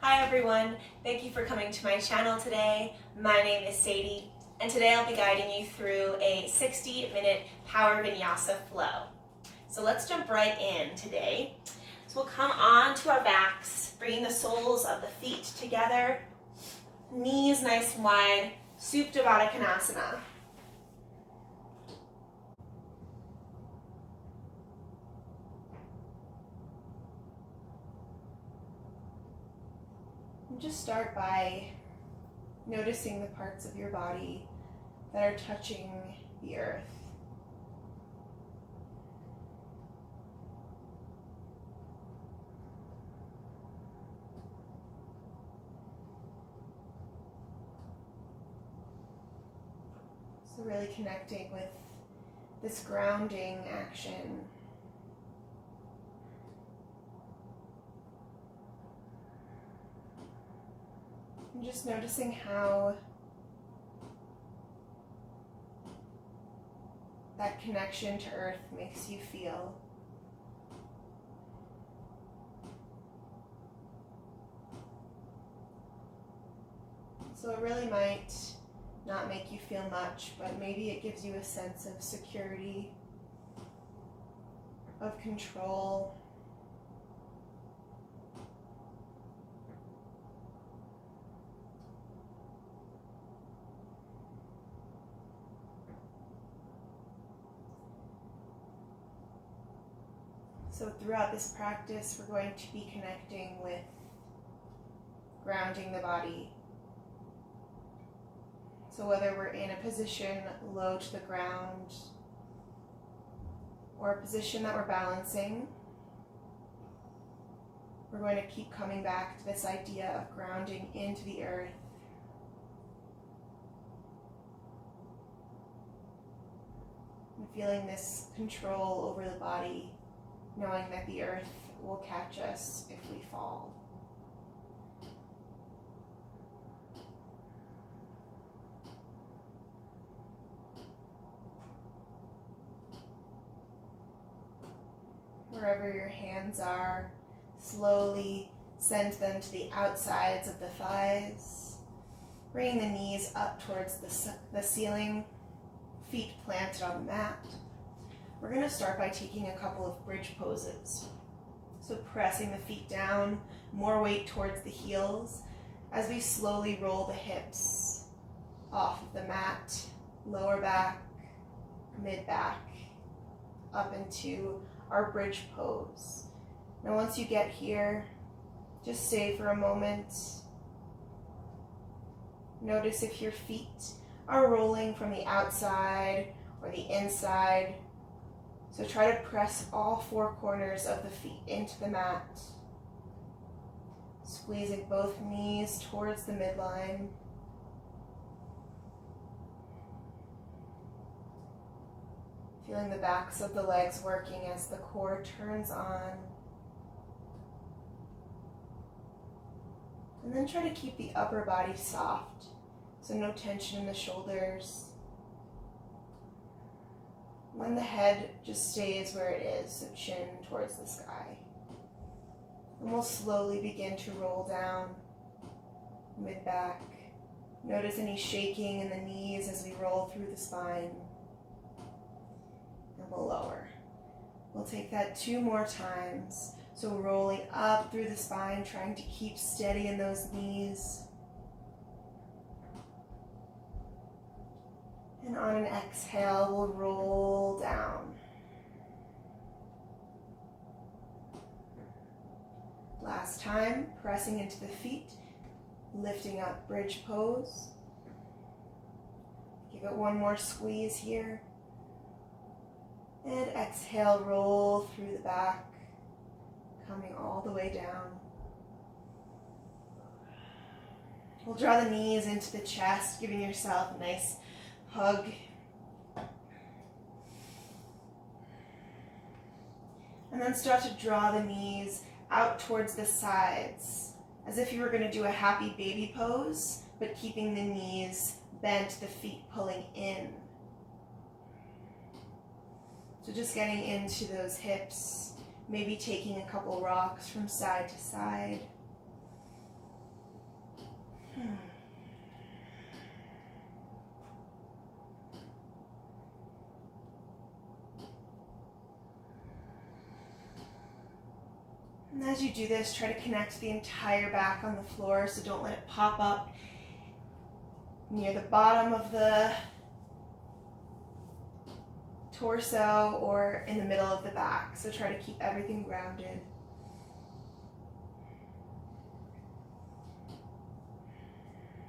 Hi everyone, thank you for coming to my channel today. My name is Sadie, and today I'll be guiding you through a 60-minute Power Vinyasa Flow. So let's jump right in today. So we'll come on to our backs, bringing the soles of the feet together, knees nice and wide, Supta Baddha Konasana. Just start by noticing the parts of your body that are touching the earth. So really connecting with this grounding action. And just noticing how that connection to earth makes you feel. So it really might not make you feel much, but maybe it gives you a sense of security, of control. So throughout this practice, we're going to be connecting with grounding the body. So whether we're in a position low to the ground or a position that we're balancing, we're going to keep coming back to this idea of grounding into the earth. And feeling this control over the body, knowing that the earth will catch us if we fall. Wherever your hands are, slowly send them to the outsides of the thighs, bringing the knees up towards the ceiling, feet planted on the mat. We're going to start by taking a couple of bridge poses. So pressing the feet down, more weight towards the heels, as we slowly roll the hips off of the mat, lower back, mid back, up into our bridge pose. Now once you get here, just stay for a moment. Notice if your feet are rolling from the outside or the inside. So try to press all four corners of the feet into the mat, squeezing both knees towards the midline. Feeling the backs of the legs working as the core turns on. And then try to keep the upper body soft, so no tension in the shoulders. When the head just stays where it is, so chin towards the sky. And we'll slowly begin to roll down, mid-back. Notice any shaking in the knees as we roll through the spine. And we'll lower. We'll take that 2 more times. So rolling up through the spine, trying to keep steady in those knees. And on an exhale, we'll roll down. Last time, pressing into the feet, lifting up, bridge pose. Give it 1 more squeeze here. And exhale, roll through the back, coming all the way down. We'll draw the knees into the chest, giving yourself a nice hug. And then start to draw the knees out towards the sides, as if you were going to do a happy baby pose, but keeping the knees bent, the feet pulling in. So just getting into those hips, maybe taking a couple rocks from side to side. And as you do this, try to connect the entire back on the floor, so don't let it pop up near the bottom of the torso or in the middle of the back. So try to keep everything grounded.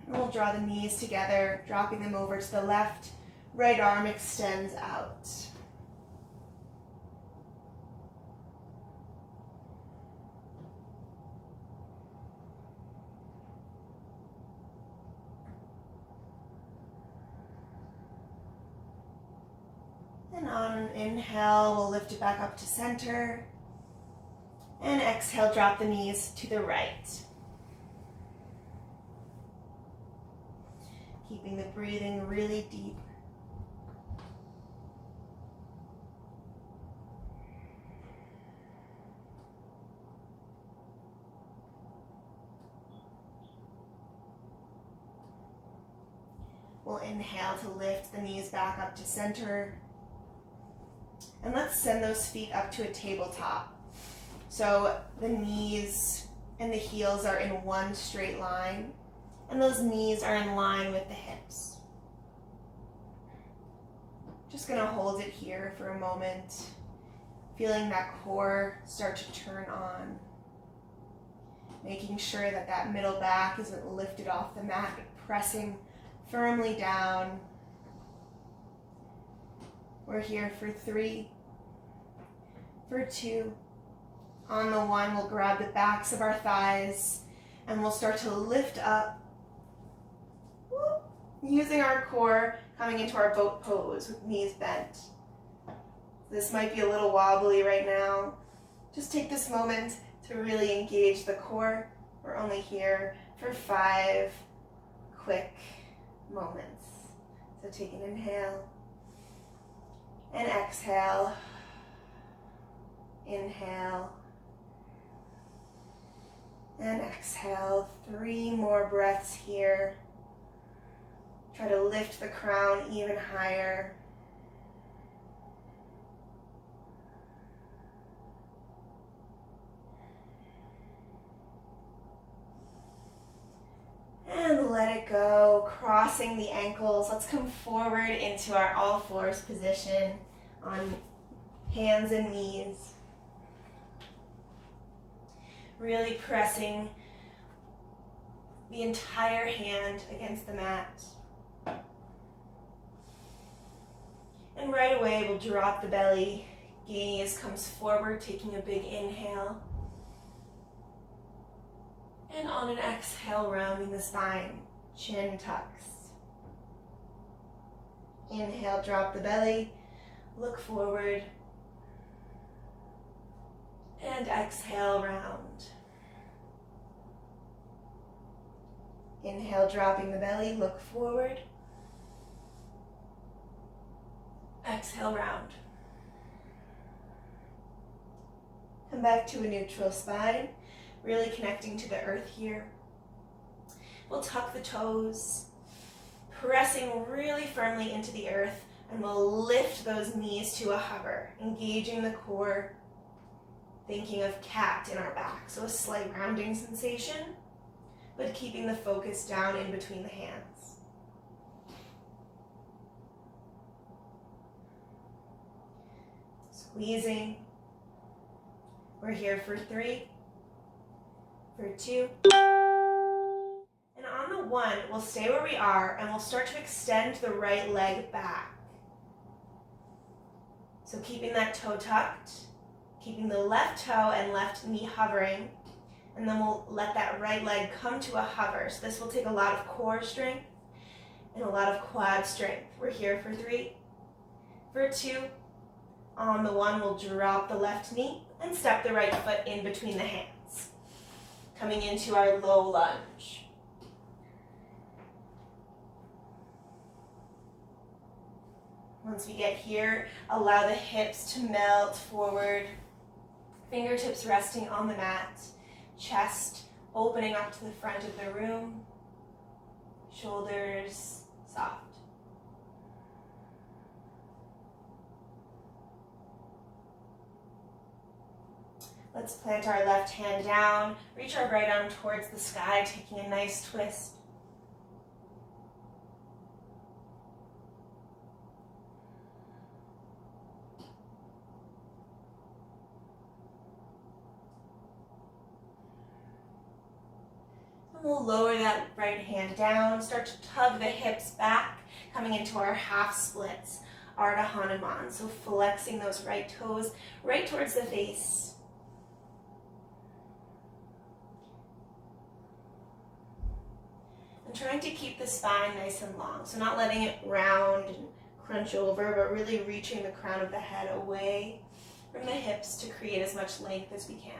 And we'll draw the knees together, dropping them over to the left. Right arm extends out. And on an inhale, we'll lift it back up to center. And exhale, drop the knees to the right. Keeping the breathing really deep. We'll inhale to lift the knees back up to center. And let's send those feet up to a tabletop. So the knees and the heels are in one straight line, and those knees are in line with the hips. Just gonna hold it here for a moment, feeling that core start to turn on. Making sure that that middle back isn't lifted off the mat, but pressing firmly down. We're here for 3, for 2. On the 1, we'll grab the backs of our thighs and we'll start to lift up, using our core, coming into our boat pose with knees bent. This might be a little wobbly right now. Just take this moment to really engage the core. We're only here for 5 quick moments. So take an inhale and exhale. Inhale and exhale. 3 more breaths here. Try to lift the crown even higher. And let it go, crossing the ankles. Let's come forward into our all fours position on hands and knees. Really pressing the entire hand against the mat. And right away we'll drop the belly. Gaze comes forward, taking a big inhale. And on an exhale, rounding the spine, chin tucks. Inhale, drop the belly, look forward. And exhale, round. Inhale, dropping the belly, look forward. Exhale, round. Come back to a neutral spine, really connecting to the earth here. We'll tuck the toes, pressing really firmly into the earth, and we'll lift those knees to a hover, engaging the core, thinking of cat in our back. So a slight rounding sensation, but keeping the focus down in between the hands. Squeezing. We're here for 3, for 2. And on the 1, we'll stay where we are and we'll start to extend the right leg back. So keeping that toe tucked, keeping the left toe and left knee hovering, and then we'll let that right leg come to a hover. So this will take a lot of core strength and a lot of quad strength. We're here for 3, for 2. On the 1, we'll drop the left knee and step the right foot in between the hands, coming into our low lunge. Once we get here, allow the hips to melt forward, fingertips resting on the mat, chest opening up to the front of the room. Shoulders soft. Let's plant our left hand down, reach our right arm towards the sky, taking a nice twist. We'll lower that right hand down, start to tug the hips back, coming into our half splits, Ardha Hanuman. So flexing those right toes right towards the face. And trying to keep the spine nice and long. So not letting it round and crunch over, but really reaching the crown of the head away from the hips to create as much length as we can.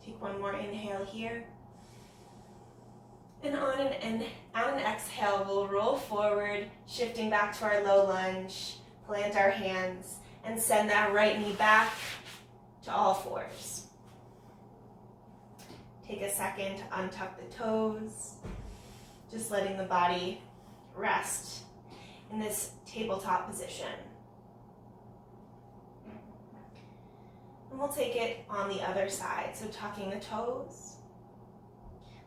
Take one more inhale here. And on an exhale, we'll roll forward, shifting back to our low lunge, plant our hands, and send that right knee back to all fours. Take a second to untuck the toes, just letting the body rest in this tabletop position. And we'll take it on the other side. So tucking the toes.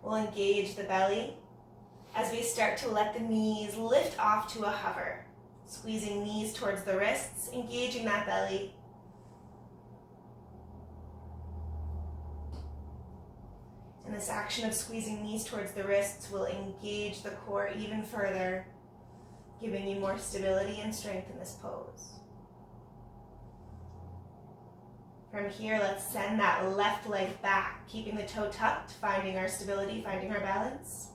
We'll engage the belly as we start to let the knees lift off to a hover. Squeezing knees towards the wrists, engaging that belly. And this action of squeezing knees towards the wrists will engage the core even further, giving you more stability and strength in this pose. From here, let's send that left leg back, keeping the toe tucked, finding our stability, finding our balance.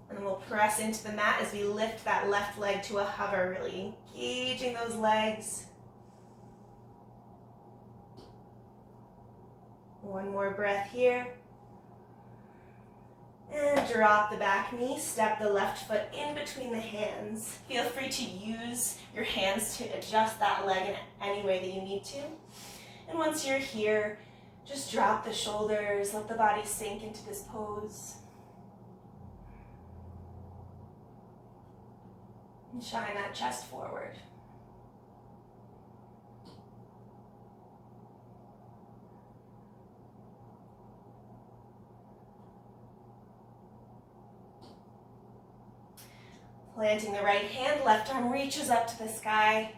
And then we'll press into the mat as we lift that left leg to a hover, really engaging those legs. One more breath here. And drop the back knee, step the left foot in between the hands. Feel free to use your hands to adjust that leg in any way that you need to. And once you're here, just drop the shoulders, let the body sink into this pose. And shine that chest forward. Planting the right hand, left arm reaches up to the sky.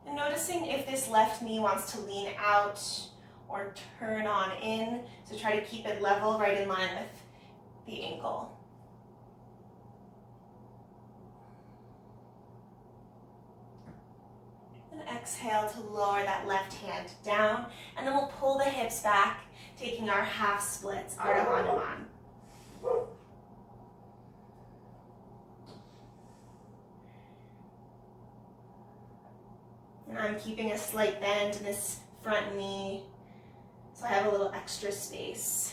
And noticing if this left knee wants to lean out or turn on in. So try to keep it level, right in line with the ankle. And exhale to lower that left hand down. And then we'll pull the hips back, taking our half splits, Ardha Hanuman. And I'm keeping a slight bend in this front knee, so I have a little extra space.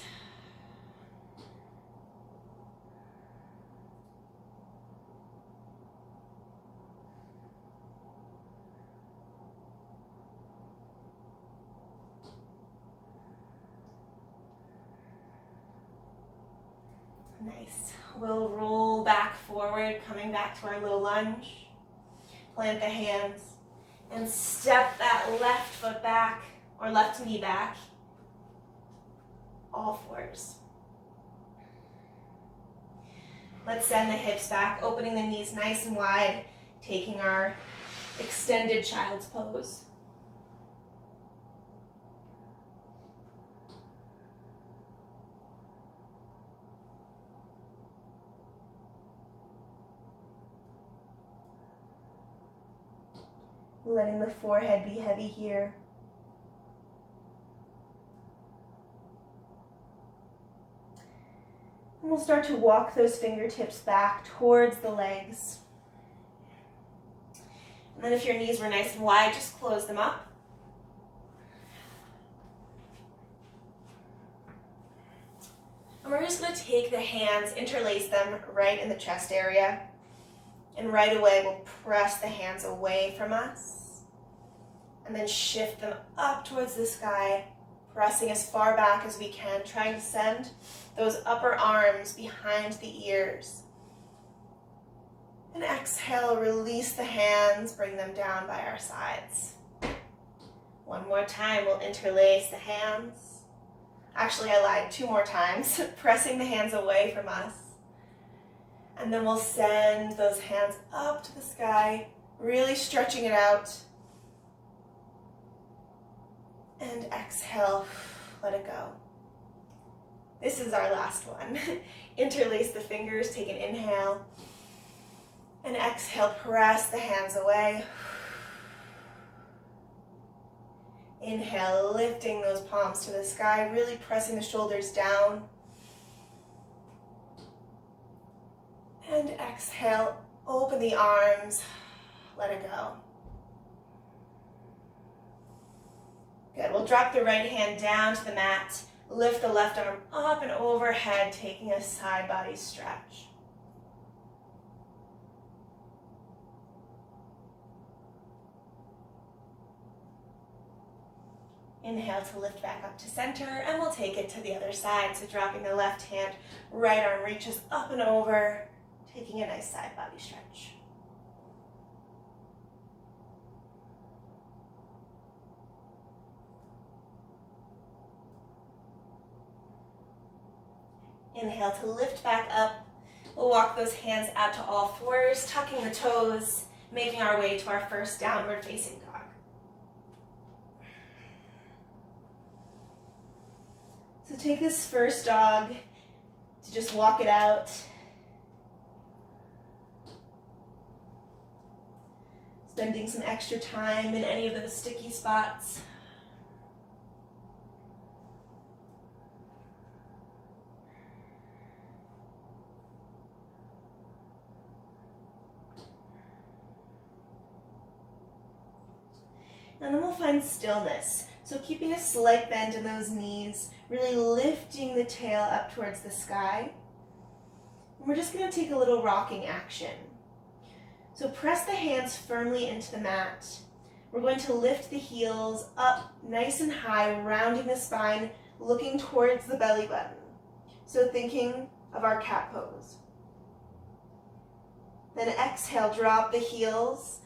Nice. We'll roll back forward, coming back to our low lunge. Plant the hands. And step that left foot back, or left knee back, all fours. Let's send the hips back, opening the knees nice and wide, taking our extended child's pose. Letting the forehead be heavy here. And we'll start to walk those fingertips back towards the legs. And then if your knees were nice and wide, just close them up. And we're just going to take the hands, interlace them right in the chest area. And right away, we'll press the hands away from us. and then shift them up towards the sky, pressing as far back as we can, trying to send those upper arms behind the ears. And exhale, release the hands, bring them down by our sides. One more time, we'll interlace the hands. Actually, I lied, 2 more times, pressing the hands away from us. And then we'll send those hands up to the sky, really stretching it out. And exhale, let it go. This is our last one. Interlace the fingers, take an inhale. And exhale, press the hands away. Inhale, lifting those palms to the sky, really pressing the shoulders down. And exhale, open the arms, let it go. Good, we'll drop the right hand down to the mat, lift the left arm up and overhead, taking a side body stretch. Inhale to lift back up to center, and we'll take it to the other side. So dropping the left hand, right arm reaches up and over, taking a nice side body stretch. Inhale to lift back up. We'll walk those hands out to all fours, tucking the toes, making our way to our first downward facing dog. So take this first dog to just walk it out. Spending some extra time in any of those sticky spots. And then we'll find stillness. So keeping a slight bend in those knees, really lifting the tail up towards the sky. And we're just going to take a little rocking action. So press the hands firmly into the mat. We're going to lift the heels up nice and high, rounding the spine, looking towards the belly button. So thinking of our cat pose. Then exhale, drop the heels,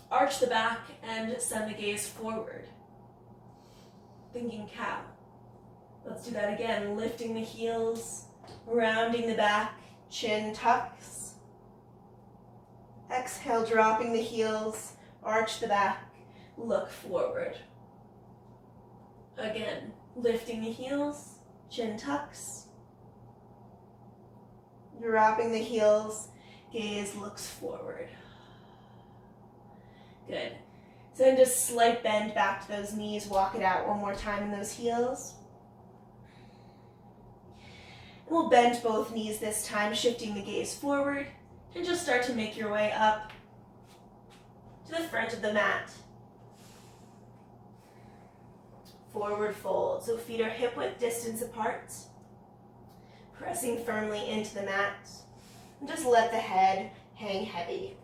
arch the back and send the gaze forward. Thinking cow. Let's do that again. Lifting the heels, rounding the back, chin tucks. Exhale, dropping the heels, arch the back, look forward. Again, lifting the heels, chin tucks. Dropping the heels, gaze looks forward. Good. So then just slight bend back to those knees, walk it out one more time in those heels. And we'll bend both knees this time, shifting the gaze forward, and just start to make your way up to the front of the mat. Forward fold, so feet are hip-width distance apart. Pressing firmly into the mat, and just let the head hang heavy.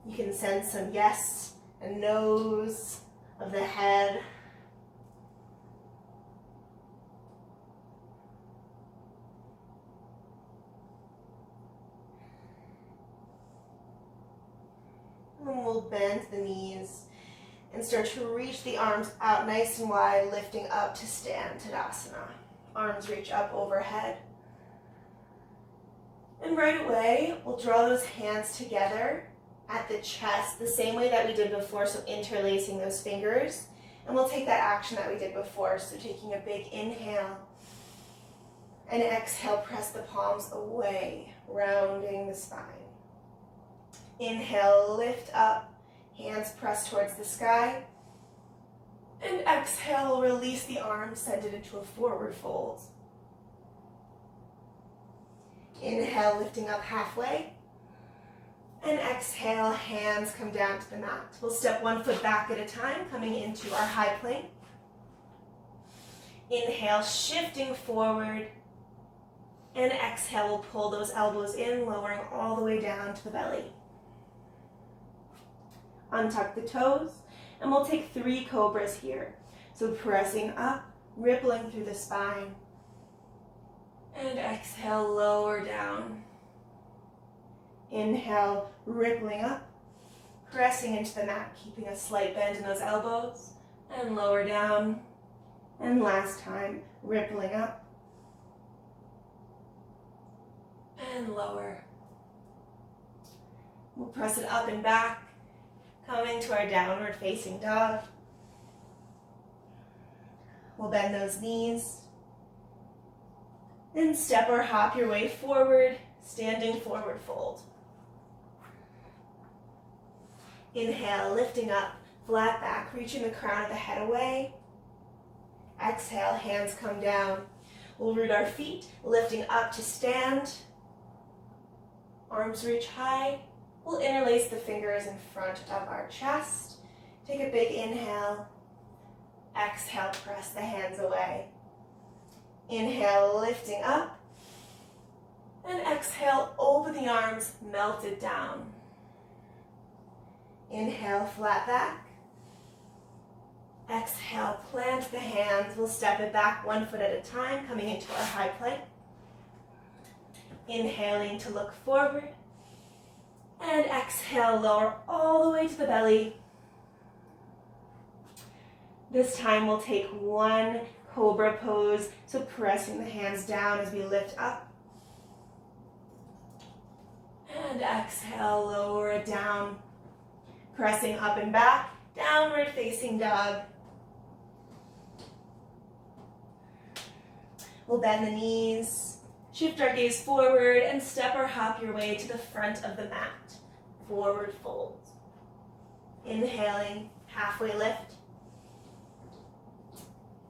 You can sense some yes and no's of the head. And we'll bend the knees and start to reach the arms out nice and wide, lifting up to stand Tadasana. Arms reach up overhead. And right away, we'll draw those hands together at the chest, the same way that we did before, so interlacing those fingers. And we'll take that action that we did before, so taking a big inhale and exhale, press the palms away, rounding the spine. Inhale, lift up, hands press towards the sky. And exhale, release the arms, send it into a forward fold. Inhale, lifting up halfway. And exhale, hands come down to the mat. We'll step one foot back at a time, coming into our high plank. Inhale, shifting forward. And exhale, we'll pull those elbows in, lowering all the way down to the belly. Untuck the toes, And we'll take 3 cobras here. So pressing up, rippling through the spine. And exhale, lower down. Inhale, rippling up, pressing into the mat, keeping a slight bend in those elbows. And lower down. And last time, rippling up. And lower. We'll press it up and back, coming to our downward facing dog. We'll bend those knees. And step or hop your way forward, standing forward fold. Inhale, lifting up, flat back, reaching the crown of the head away. Exhale, hands come down. We'll root our feet, lifting up to stand. Arms reach high. We'll interlace the fingers in front of our chest. Take a big inhale. Exhale, press the hands away. Inhale, lifting up. And exhale, open the arms, melt it down. Inhale, flat back. Exhale, plant the hands. We'll step it back 1 foot at a time, coming into our high plank. Inhaling to look forward. And exhale, lower all the way to the belly. This time we'll take 1 cobra pose, so pressing the hands down as we lift up. And exhale, lower it down. Pressing up and back, downward facing dog. We'll bend the knees, shift our gaze forward, and step or hop your way to the front of the mat. Forward fold. Inhaling, halfway lift.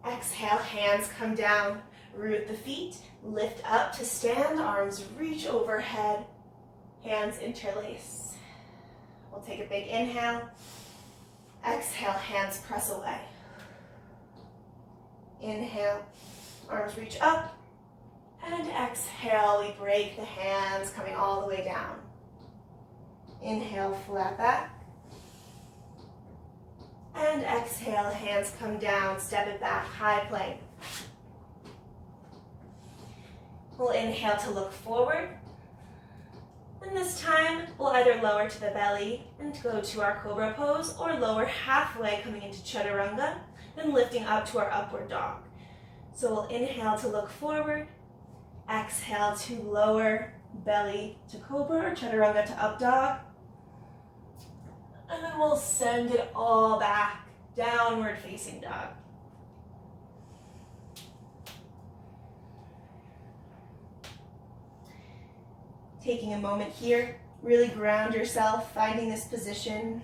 Exhale, hands come down. Root the feet, lift up to stand, arms reach overhead, hands interlace. We'll take a big inhale. Exhale, hands press away. Inhale, arms reach up. And exhale, we break the hands, coming all the way down. Inhale, flat back. And exhale, hands come down, step it back, high plank. We'll inhale to look forward. And this time, we'll either lower to the belly and go to our cobra pose, or lower halfway, coming into chaturanga, then lifting up to our upward dog. So we'll inhale to look forward, exhale to lower, belly to cobra, or chaturanga to up dog. And then we'll send it all back, downward facing dog. Taking a moment here, really ground yourself, finding this position.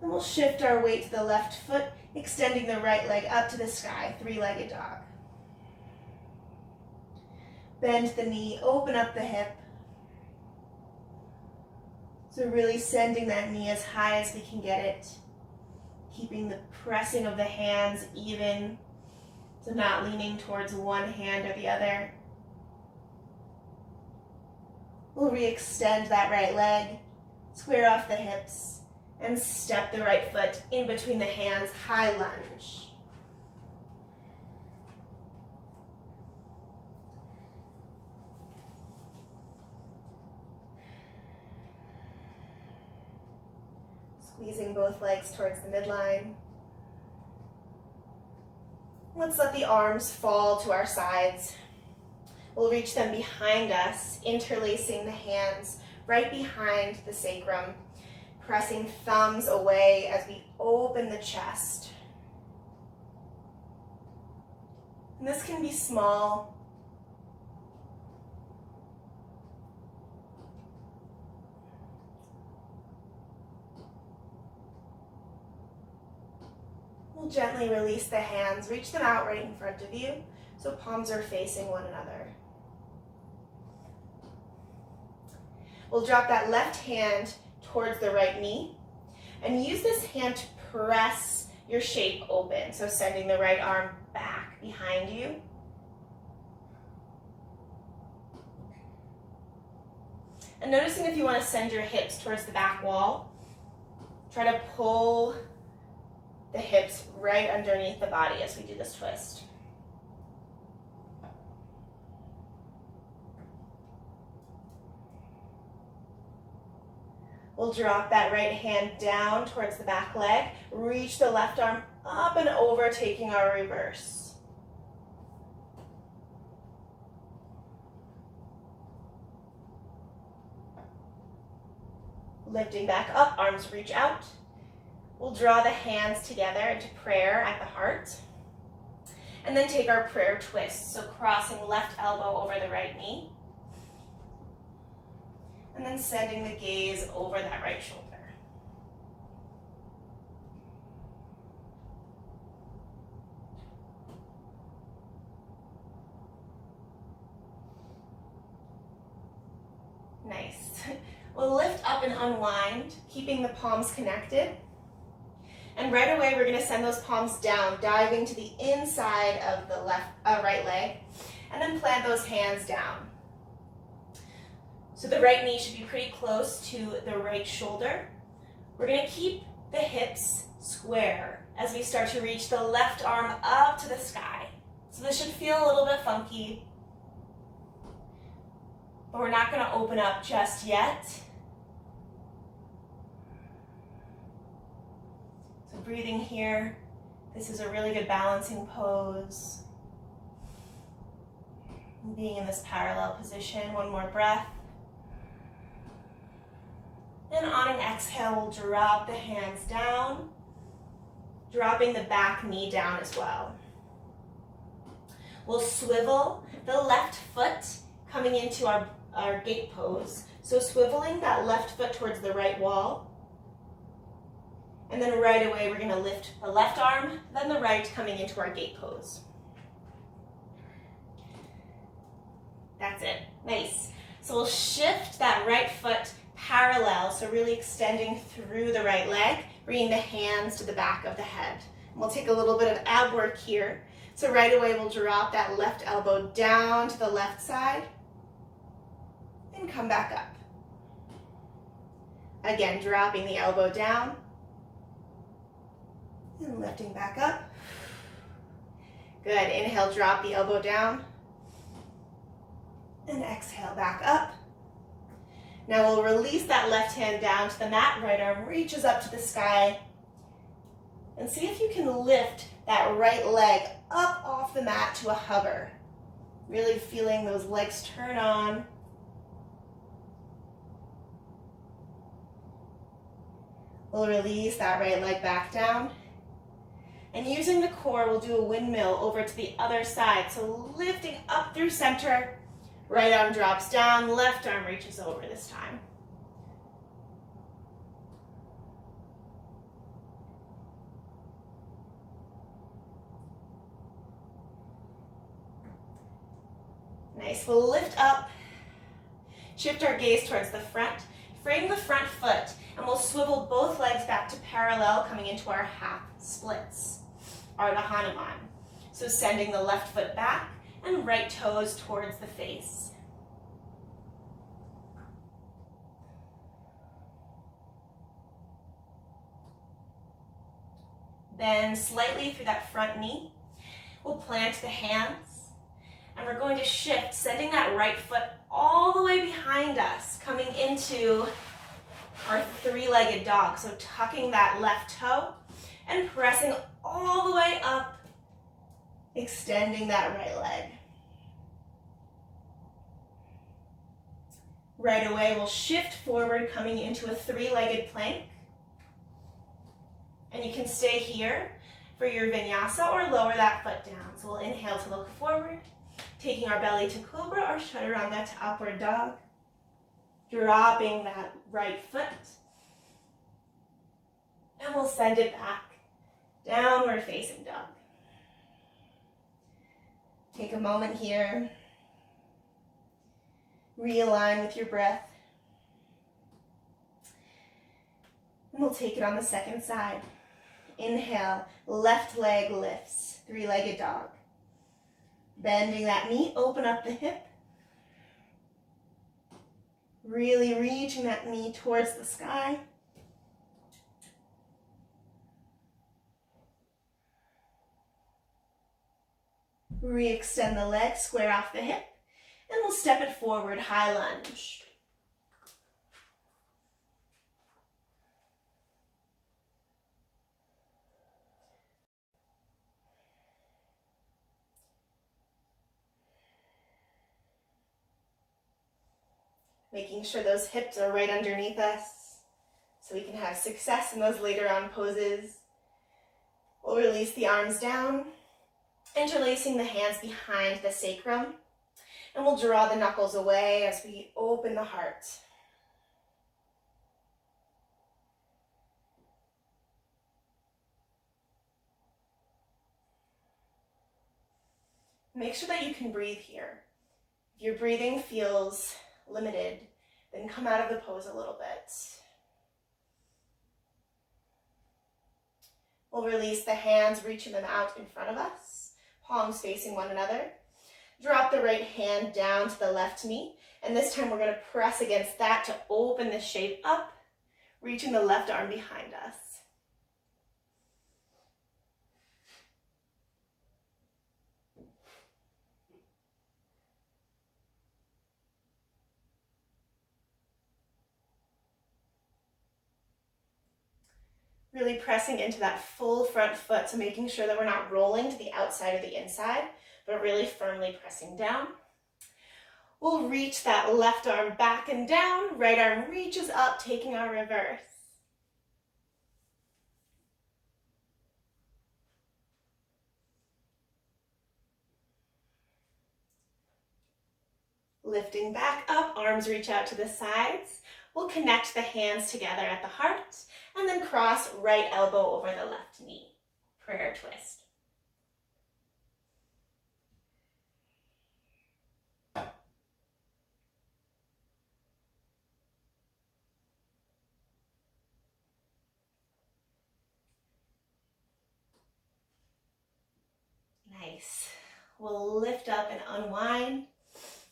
And we'll shift our weight to the left foot, extending the right leg up to the sky, 3-legged dog. Bend the knee, open up the hip. So really sending that knee as high as we can get it. Keeping the pressing of the hands even. So not leaning towards one hand or the other. We'll re-extend that right leg, square off the hips, and step the right foot in between the hands, high lunge. Squeezing both legs towards the midline. Let's let the arms fall to our sides. We'll reach them behind us, interlacing the hands right behind the sacrum, pressing thumbs away as we open the chest. And this can be small. We'll gently release the hands, reach them out right in front of you, so palms are facing one another. We'll drop that left hand towards the right knee, and use this hand to press your shape open, so sending the right arm back behind you. And noticing if you want to send your hips towards the back wall, try to pull the hips right underneath the body as we do this twist. We'll drop that right hand down towards the back leg, reach the left arm up and over, taking our reverse. Lifting back up, arms reach out. We'll draw the hands together into prayer at the heart. And then take our prayer twist, so crossing left elbow over the right knee. And then sending the gaze over that right shoulder. Nice. We'll lift up and unwind, keeping the palms connected. And right away, we're going to send those palms down, diving to the inside of the right leg, and then plant those hands down. So the right knee should be pretty close to the right shoulder. We're going to keep the hips square as we start to reach the left arm up to the sky. So this should feel a little bit funky, but we're not going to open up just yet. So breathing here, this is a really good balancing pose. Being in this parallel position, one more breath. And on an exhale, we'll drop the hands down, dropping the back knee down as well. We'll swivel the left foot coming into our gate pose. So swiveling that left foot towards the right wall. And then right away, we're going to lift the left arm, then the right coming into our gate pose. That's it. Nice. So we'll shift that right foot parallel, so really extending through the right leg, bringing the hands to the back of the head. And we'll take a little bit of ab work here. So right away, we'll drop that left elbow down to the left side and come back up. Again, dropping the elbow down and lifting back up. Good. Inhale, drop the elbow down. And exhale, back up. Now we'll release that left hand down to the mat, right arm reaches up to the sky. And see if you can lift that right leg up off the mat to a hover. Really feeling those legs turn on. We'll release that right leg back down. And using the core, we'll do a windmill over to the other side. So lifting up through center. Right arm drops down, left arm reaches over this time. Nice, we'll lift up, shift our gaze towards the front, frame the front foot, and we'll swivel both legs back to parallel, coming into our half splits, Ardha Hanuman. So sending the left foot back, and right toes towards the face. Bend slightly through that front knee. We'll plant the hands, and we're going to shift, sending that right foot all the way behind us, coming into our three-legged dog. So tucking that left toe and pressing all the way up, extending that right leg. Right away, we'll shift forward, coming into a three-legged plank. And you can stay here for your vinyasa or lower that foot down. So we'll inhale to look forward, taking our belly to cobra or chaturanga to upward dog. Dropping that right foot. And we'll send it back, downward facing dog. Take a moment here. Realign with your breath. And we'll take it on the second side. Inhale, left leg lifts, three-legged dog. Bending that knee, open up the hip. Really reaching that knee towards the sky. Re-extend the leg, square off the hip, and we'll step it forward, high lunge. Making sure those hips are right underneath us so we can have success in those later on poses. We'll release the arms down, interlacing the hands behind the sacrum, and we'll draw the knuckles away as we open the heart. Make sure that you can breathe here. If your breathing feels limited, then come out of the pose a little bit. We'll release the hands, reaching them out in front of us, palms facing one another. Drop the right hand down to the left knee, and this time we're going to press against that to open the shape up, reaching the left arm behind us. Really pressing into that full front foot, so making sure that we're not rolling to the outside or the inside, but really firmly pressing down. We'll reach that left arm back and down, right arm reaches up, taking our reverse. Lifting back up, arms reach out to the sides. We'll connect the hands together at the heart, and then cross right elbow over the left knee. Prayer twist. Nice. We'll lift up and unwind,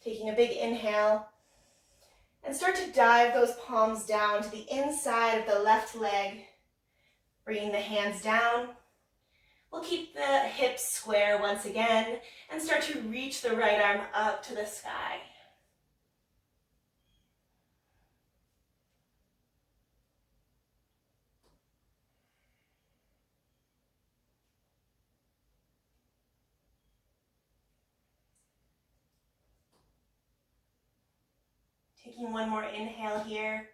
taking a big inhale, and start to dive those palms down to the inside of the left leg, bringing the hands down. We'll keep the hips square once again and start to reach the right arm up to the sky. Taking one more inhale here.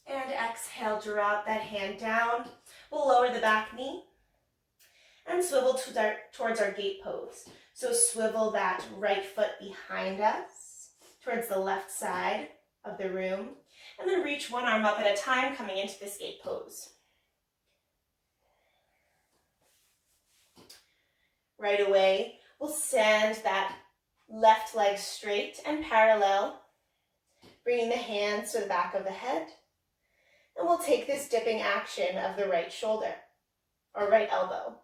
And exhale, drop that hand down. We'll lower the back knee and swivel towards our gate pose. So swivel that right foot behind us towards the left side of the room, and then reach one arm up at a time, coming into this gate pose. Right away, we'll send that left leg straight and parallel, bringing the hands to the back of the head. And we'll take this dipping action of the right shoulder, or right elbow.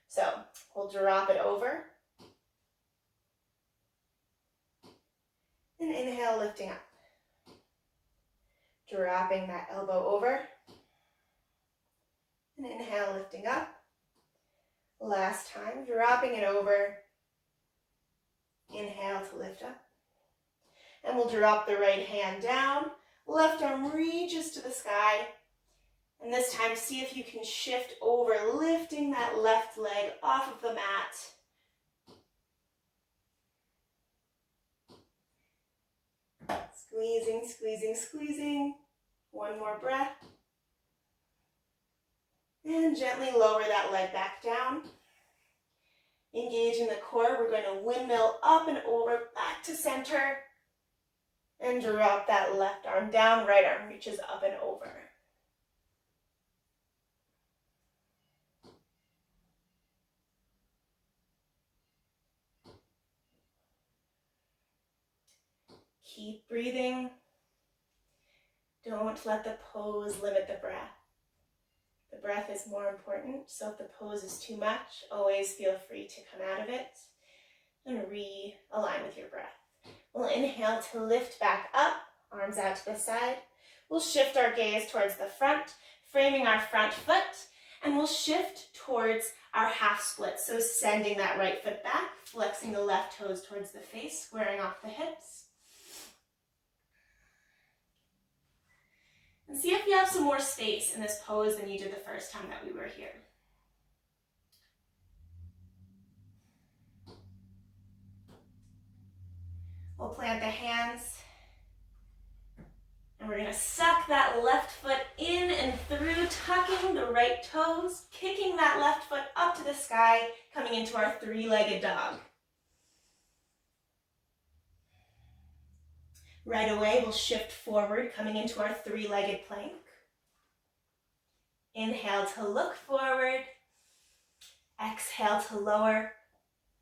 So we'll drop it over. And inhale, lifting up. Dropping that elbow over. And inhale, lifting up. Last time, dropping it over. Inhale to lift up. And we'll drop the right hand down. Left arm reaches to the sky. And this time, see if you can shift over, lifting that left leg off of the mat. Squeezing, squeezing, squeezing. One more breath. And gently lower that leg back down. Engaging the core, we're going to windmill up and over, back to center. And drop that left arm down, right arm reaches up and over. Keep breathing. Don't let the pose limit the breath. The breath is more important, so if the pose is too much, always feel free to come out of it and realign with your breath. We'll inhale to lift back up, arms out to the side. We'll shift our gaze towards the front, framing our front foot, and we'll shift towards our half split. So sending that right foot back, flexing the left toes towards the face, squaring off the hips. And see if you have some more space in this pose than you did the first time that we were here. We'll plant the hands, and we're gonna suck that left foot in and through, tucking the right toes, kicking that left foot up to the sky, coming into our three-legged dog. Right away, we'll shift forward, coming into our three-legged plank. Inhale to look forward. Exhale to lower.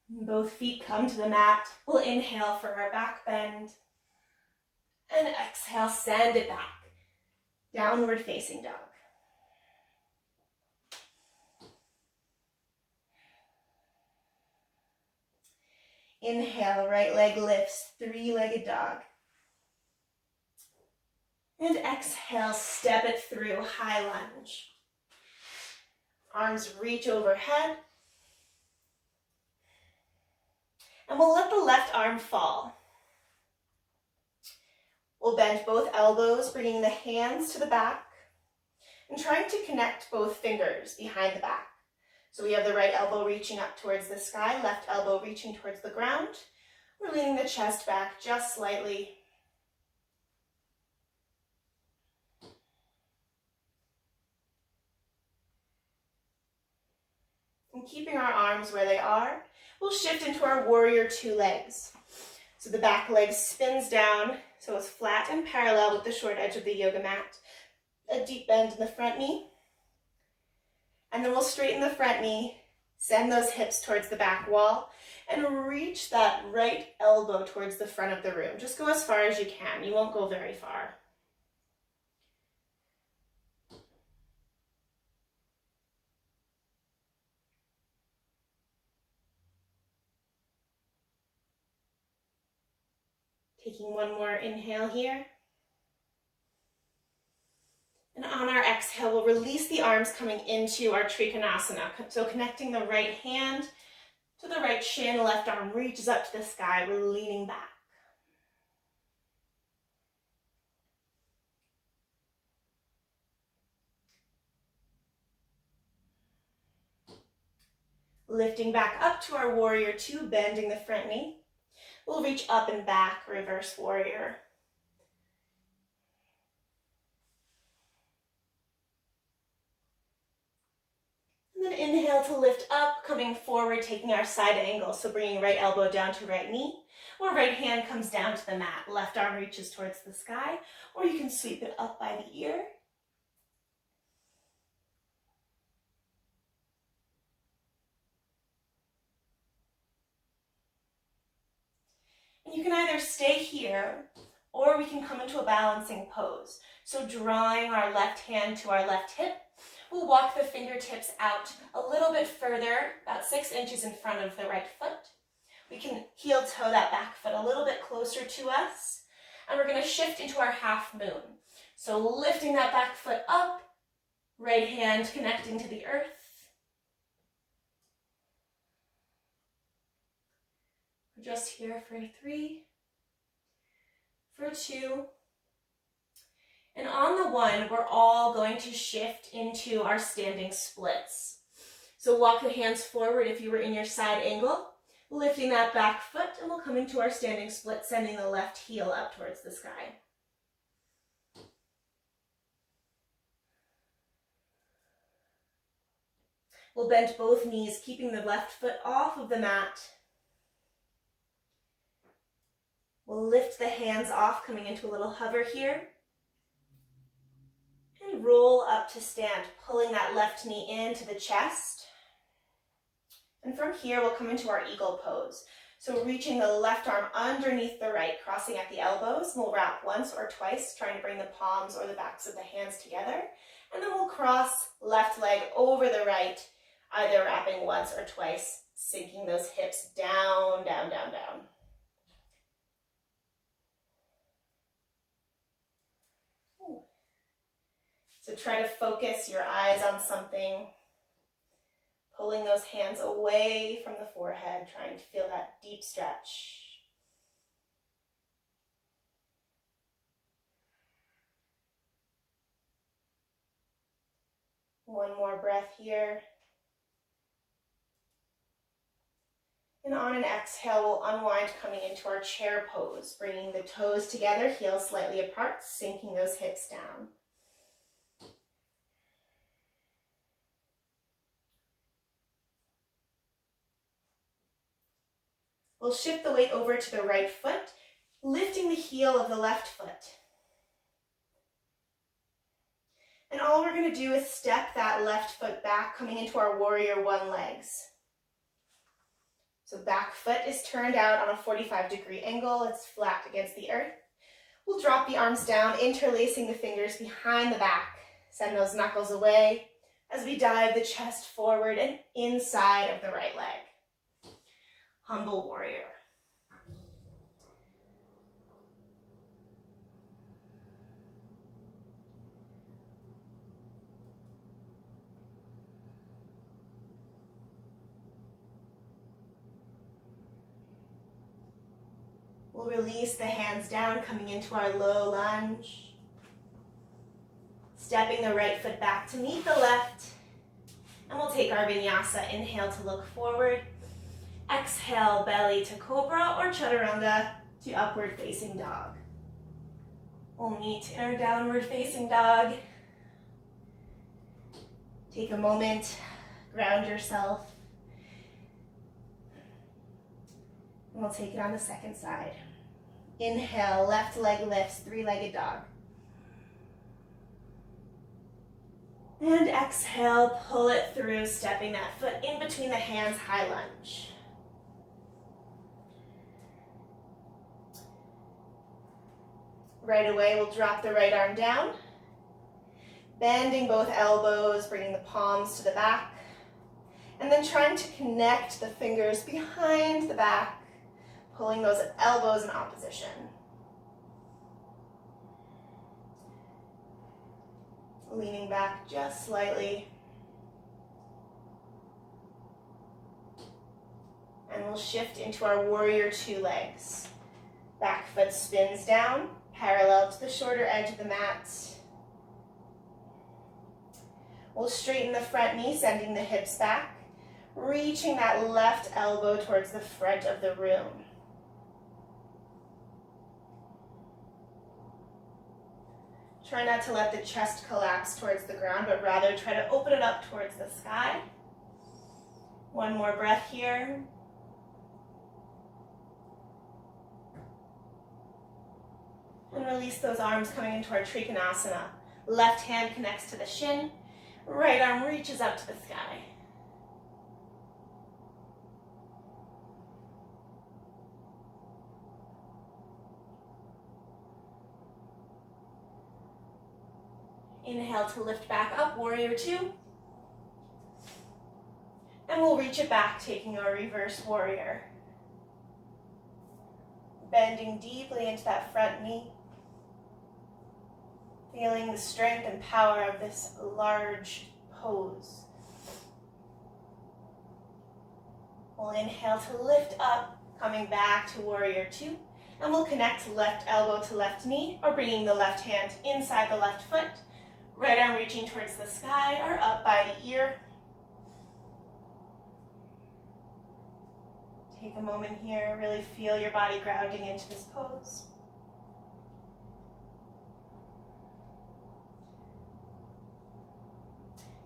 Both feet come to the mat. We'll inhale for our back bend. And exhale, send it back. Downward facing dog. Inhale, right leg lifts, three-legged dog. And exhale, step it through, high lunge. Arms reach overhead. And we'll let the left arm fall. We'll bend both elbows, bringing the hands to the back and trying to connect both fingers behind the back. So we have the right elbow reaching up towards the sky, left elbow reaching towards the ground. We're leaning the chest back just slightly. And keeping our arms where they are, we'll shift into our warrior two legs. So the back leg spins down, so it's flat and parallel with the short edge of the yoga mat. A deep bend in the front knee. And then we'll straighten the front knee, send those hips towards the back wall, and reach that right elbow towards the front of the room. Just go as far as you can. You won't go very far. Taking one more inhale here. And on our exhale, we'll release the arms coming into our Trikonasana. So connecting the right hand to the right shin, left arm reaches up to the sky. We're leaning back. Lifting back up to our warrior two, bending the front knee. We'll reach up and back, reverse warrior. And then inhale to lift up, coming forward, taking our side angle. So bringing right elbow down to right knee, or right hand comes down to the mat. Left arm reaches towards the sky, or you can sweep it up by the ear. And you can either stay here, or we can come into a balancing pose. So drawing our left hand to our left hip, we'll walk the fingertips out a little bit further, about 6 inches in front of the right foot. We can heel toe that back foot a little bit closer to us. And we're going to shift into our half moon. So lifting that back foot up, right hand connecting to the earth. We're just here for 3, for 2, and on the 1, we're all going to shift into our standing splits. So walk the hands forward if you were in your side angle, lifting that back foot, and we'll come into our standing split, sending the left heel up towards the sky. We'll bend both knees, keeping the left foot off of the mat. We'll lift the hands off, coming into a little hover here. And roll up to stand, pulling that left knee into the chest. And from here, we'll come into our eagle pose. So reaching the left arm underneath the right, crossing at the elbows. We'll wrap once or twice, trying to bring the palms or the backs of the hands together. And then we'll cross left leg over the right, either wrapping once or twice, sinking those hips down, down, down, down. So try to focus your eyes on something, pulling those hands away from the forehead, trying to feel that deep stretch. One more breath here. And on an exhale, we'll unwind coming into our chair pose, bringing the toes together, heels slightly apart, sinking those hips down. We'll shift the weight over to the right foot, lifting the heel of the left foot. And all we're going to do is step that left foot back, coming into our warrior one legs. So back foot is turned out on a 45-degree angle. It's flat against the earth. We'll drop the arms down, interlacing the fingers behind the back. Send those knuckles away as we dive the chest forward and inside of the right leg. Humble warrior. We'll release the hands down, coming into our low lunge. Stepping the right foot back to meet the left. And we'll take our vinyasa. Inhale to look forward. Exhale, belly to cobra or chaturanga to upward facing dog. We'll meet in our downward facing dog. Take a moment, ground yourself. And we'll take it on the second side. Inhale, left leg lifts, three-legged dog. And exhale, pull it through, stepping that foot in between the hands, high lunge. Right away, we'll drop the right arm down, bending both elbows, bringing the palms to the back, and then trying to connect the fingers behind the back, pulling those elbows in opposition. Leaning back just slightly. And we'll shift into our warrior two legs. Back foot spins down, parallel to the shorter edge of the mat. We'll straighten the front knee, sending the hips back, reaching that left elbow towards the front of the room. Try not to let the chest collapse towards the ground, but rather try to open it up towards the sky. One more breath here. And release those arms coming into our Trikonasana. Left hand connects to the shin. Right arm reaches up to the sky. Inhale to lift back up, warrior two. And we'll reach it back, taking our reverse warrior. Bending deeply into that front knee. Feeling the strength and power of this large pose. We'll inhale to lift up, coming back to warrior two. And we'll connect left elbow to left knee, or bringing the left hand inside the left foot. Right arm reaching towards the sky or up by the ear. Take a moment here, really feel your body grounding into this pose.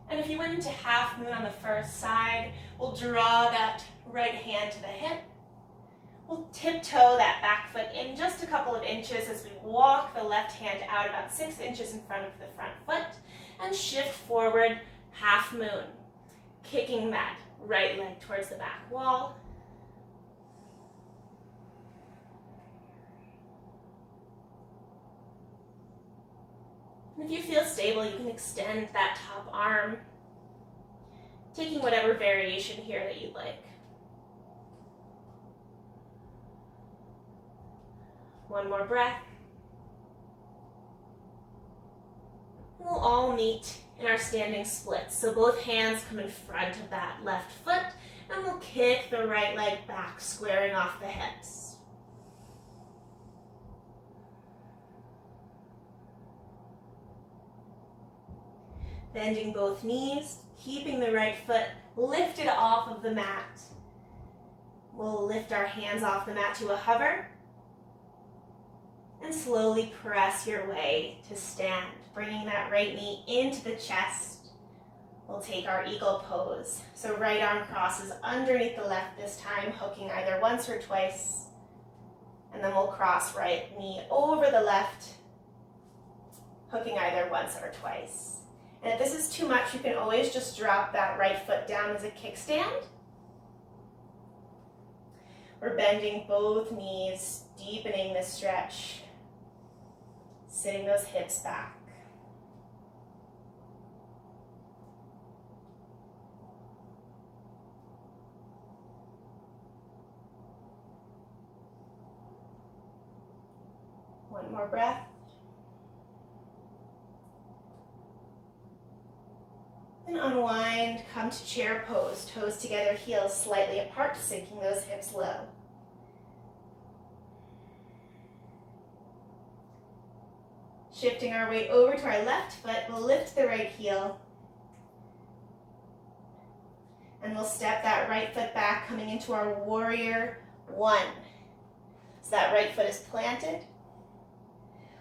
And if you went into half moon on the first side, we'll draw that right hand to the hip. We'll tiptoe that back foot in just a couple of inches as we walk the left hand out about 6 inches in front of the front foot and shift forward half moon, kicking that right leg towards the back wall. And if you feel stable, you can extend that top arm, taking whatever variation here that you'd like. One more breath. We'll all meet in our standing splits. So both hands come in front of that left foot, and we'll kick the right leg back, squaring off the hips. Bending both knees, keeping the right foot lifted off of the mat. We'll lift our hands off the mat to a hover and slowly press your way to stand, bringing that right knee into the chest. We'll take our eagle pose. So right arm crosses underneath the left this time, hooking either once or twice. And then we'll cross right knee over the left, hooking either once or twice. And if this is too much, you can always just drop that right foot down as a kickstand. We're bending both knees, deepening this stretch, sitting those hips back. One more breath. And unwind, come to chair pose, toes together, heels slightly apart, sinking those hips low. Shifting our weight over to our left foot, we'll lift the right heel. And we'll step that right foot back, coming into our warrior one. So that right foot is planted.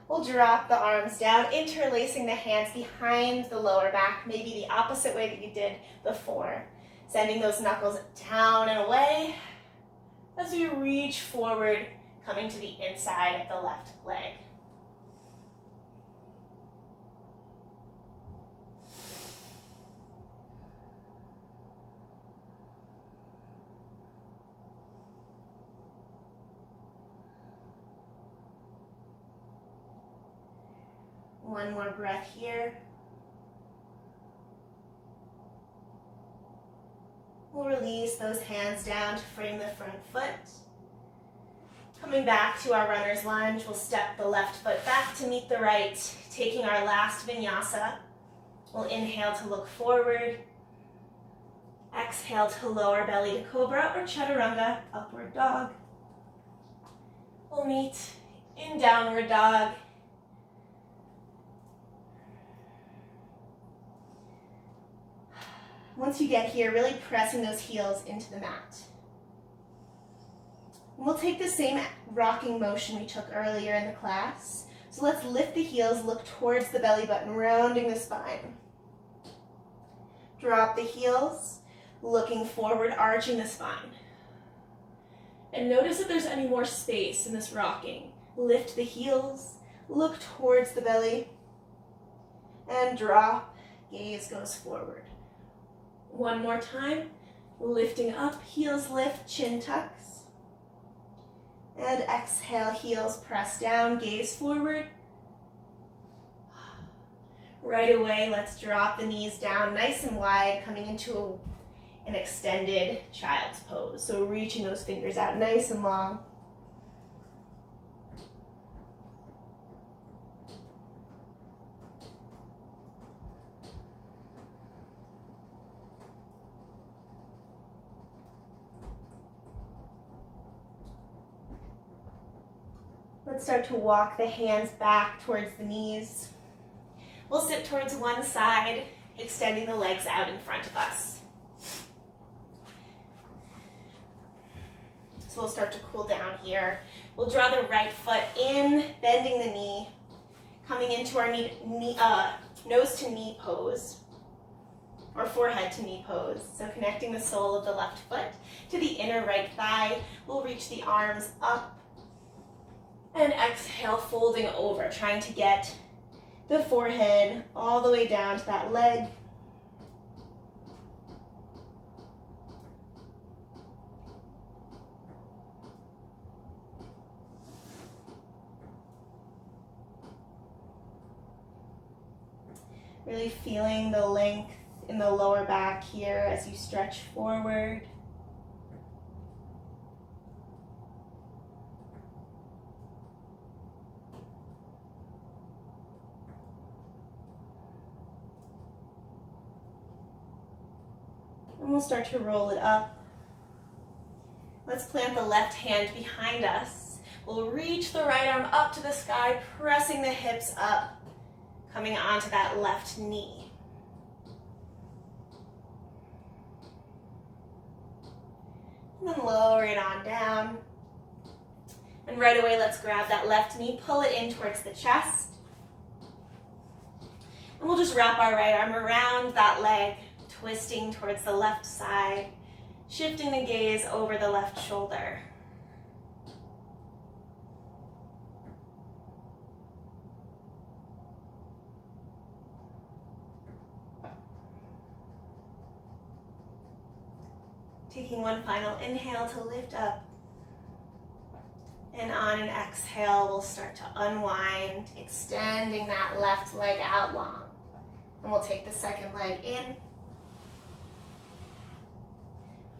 We'll drop the arms down, interlacing the hands behind the lower back, maybe the opposite way that you did before. Sending those knuckles down and away as we reach forward, coming to the inside of the left leg. One more breath here. We'll release those hands down to frame the front foot. Coming back to our runner's lunge, we'll step the left foot back to meet the right, taking our last vinyasa. We'll inhale to look forward. Exhale to lower belly to cobra or chaturanga, upward dog. We'll meet in downward dog. Once you get here, really pressing those heels into the mat. And we'll take the same rocking motion we took earlier in the class. So let's lift the heels, look towards the belly button, rounding the spine. Drop the heels, looking forward, arching the spine. And notice if there's any more space in this rocking. Lift the heels, look towards the belly, and drop, gaze goes forward. One more time, lifting up, heels lift, chin tucks. And exhale, heels press down, gaze forward. Right away, let's drop the knees down nice and wide, coming into an extended child's pose. So reaching those fingers out nice and long. Let's start to walk the hands back towards the knees. We'll sit towards one side, extending the legs out in front of us. So we'll start to cool down here. We'll draw the right foot in, bending the knee, coming into our nose to knee pose, or forehead to knee pose. So connecting the sole of the left foot to the inner right thigh. We'll reach the arms up. And exhale, folding over, trying to get the forehead all the way down to that leg. Really feeling the length in the lower back here as you stretch forward. And we'll start to roll it up. Let's plant the left hand behind us. We'll reach the right arm up to the sky, pressing the hips up, coming onto that left knee. And then lower it on down. And right away, let's grab that left knee, pull it in towards the chest. And we'll just wrap our right arm around that leg, twisting towards the left side, shifting the gaze over the left shoulder. Taking one final inhale to lift up. And on an exhale, we'll start to unwind, extending that left leg out long. And we'll take the second leg in.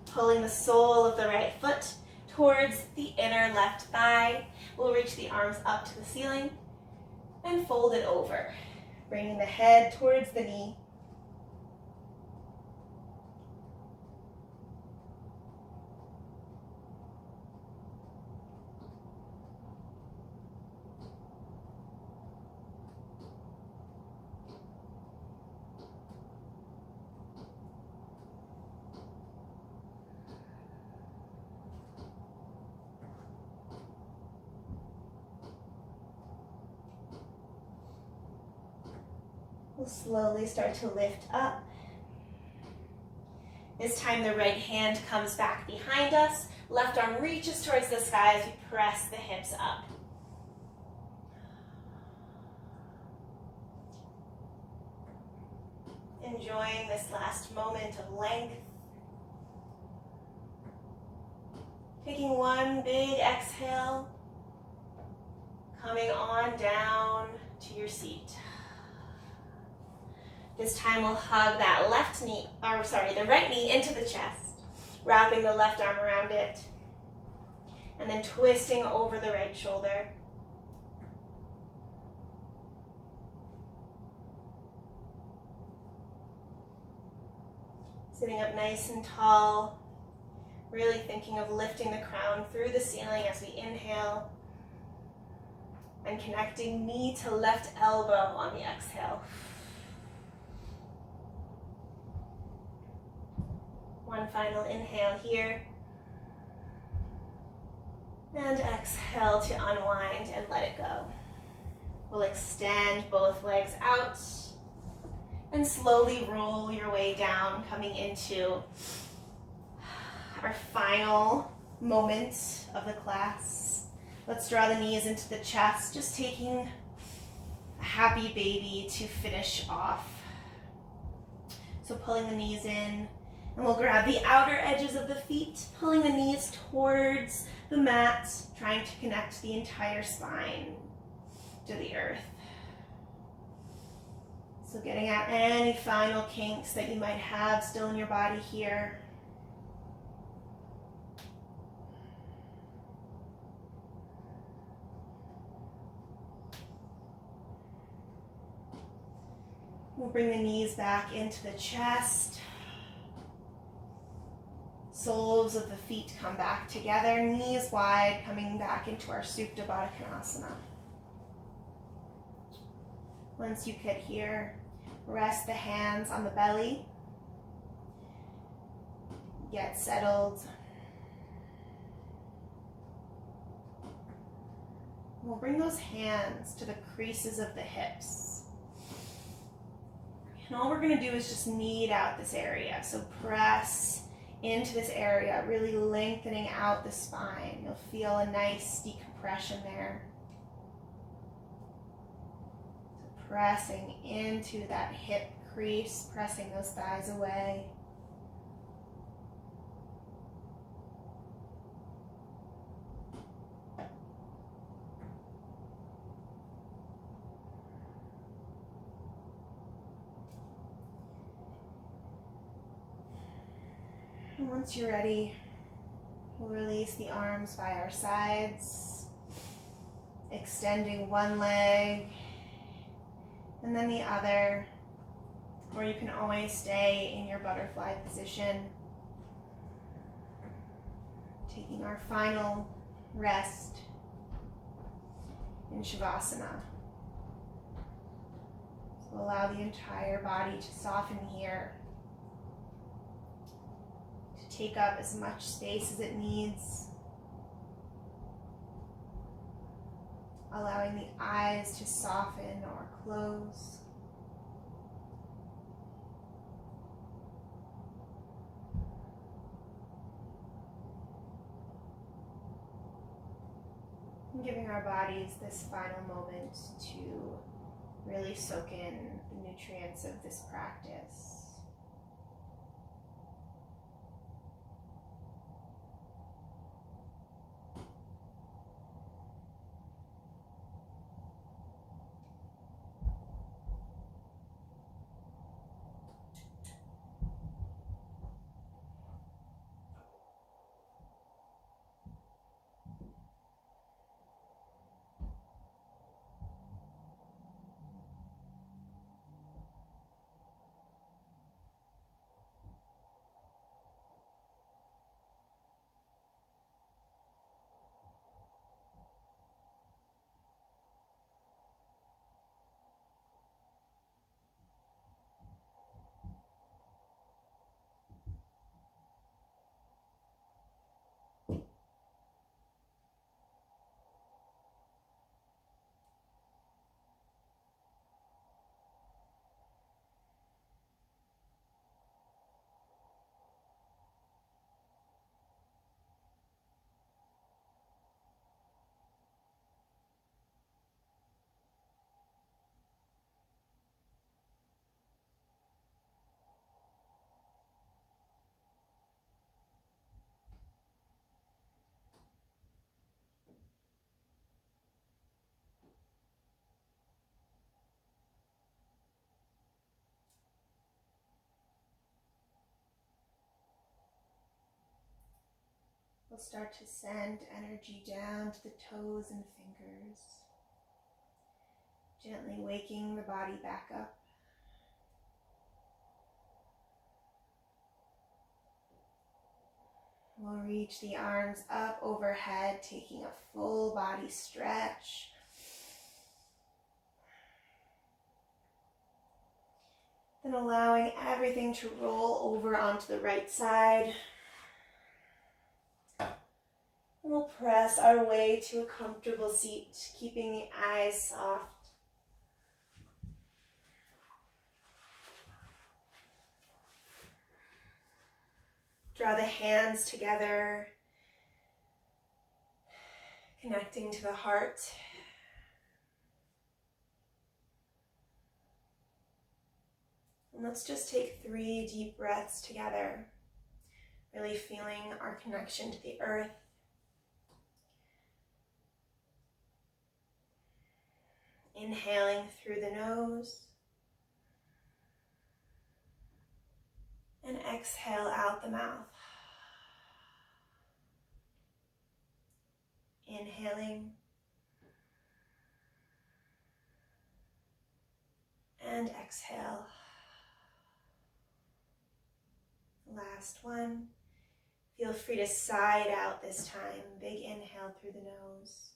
Pulling the sole of the right foot towards the inner left thigh. We'll reach the arms up to the ceiling and fold it over, bringing the head towards the knee. We'll slowly start to lift up. This time the right hand comes back behind us. Left arm reaches towards the sky as we press the hips up. Enjoying this last moment of length. Taking one big exhale. Coming on down to your seat. This time we'll hug that the right knee into the chest, wrapping the left arm around it, and then twisting over the right shoulder. Sitting up nice and tall, really thinking of lifting the crown through the ceiling as we inhale, and connecting knee to left elbow on the exhale. One final inhale here. And exhale to unwind and let it go. We'll extend both legs out and slowly roll your way down, coming into our final moment of the class. Let's draw the knees into the chest, just taking a happy baby to finish off. So pulling the knees in. And we'll grab the outer edges of the feet, pulling the knees towards the mat, trying to connect the entire spine to the earth. So getting out any final kinks that you might have still in your body here. We'll bring the knees back into the chest. Soles of the feet come back together, knees wide, coming back into our Supta Baddha Konasana. Once you get here, rest the hands on the belly. Get settled. We'll bring those hands to the creases of the hips. And all we're going to do is just knead out this area. So press into this area, really lengthening out the spine. You'll feel a nice decompression there. So pressing into that hip crease, pressing those thighs away. And once you're ready, we'll release the arms by our sides, extending one leg and then the other, or you can always stay in your butterfly position, taking our final rest in Shavasana. So allow the entire body to soften here, to take up as much space as it needs. Allowing the eyes to soften or close. And giving our bodies this final moment to really soak in the nutrients of this practice. We'll start to send energy down to the toes and fingers, gently waking the body back up. We'll reach the arms up overhead, taking a full body stretch. Then allowing everything to roll over onto the right side. We'll press our way to a comfortable seat, keeping the eyes soft. Draw the hands together, connecting to the heart. And let's just take 3 deep breaths together, really feeling our connection to the earth. Inhaling through the nose and exhale out the mouth. Inhaling and exhale. Last one. Feel free to side out this time. Big inhale through the nose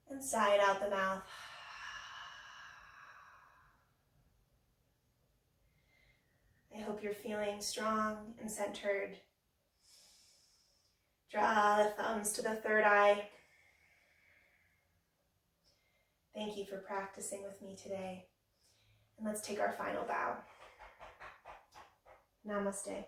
and side out the mouth. I hope you're feeling strong and centered. Draw the thumbs to the third eye. Thank you for practicing with me today. And let's take our final bow. Namaste.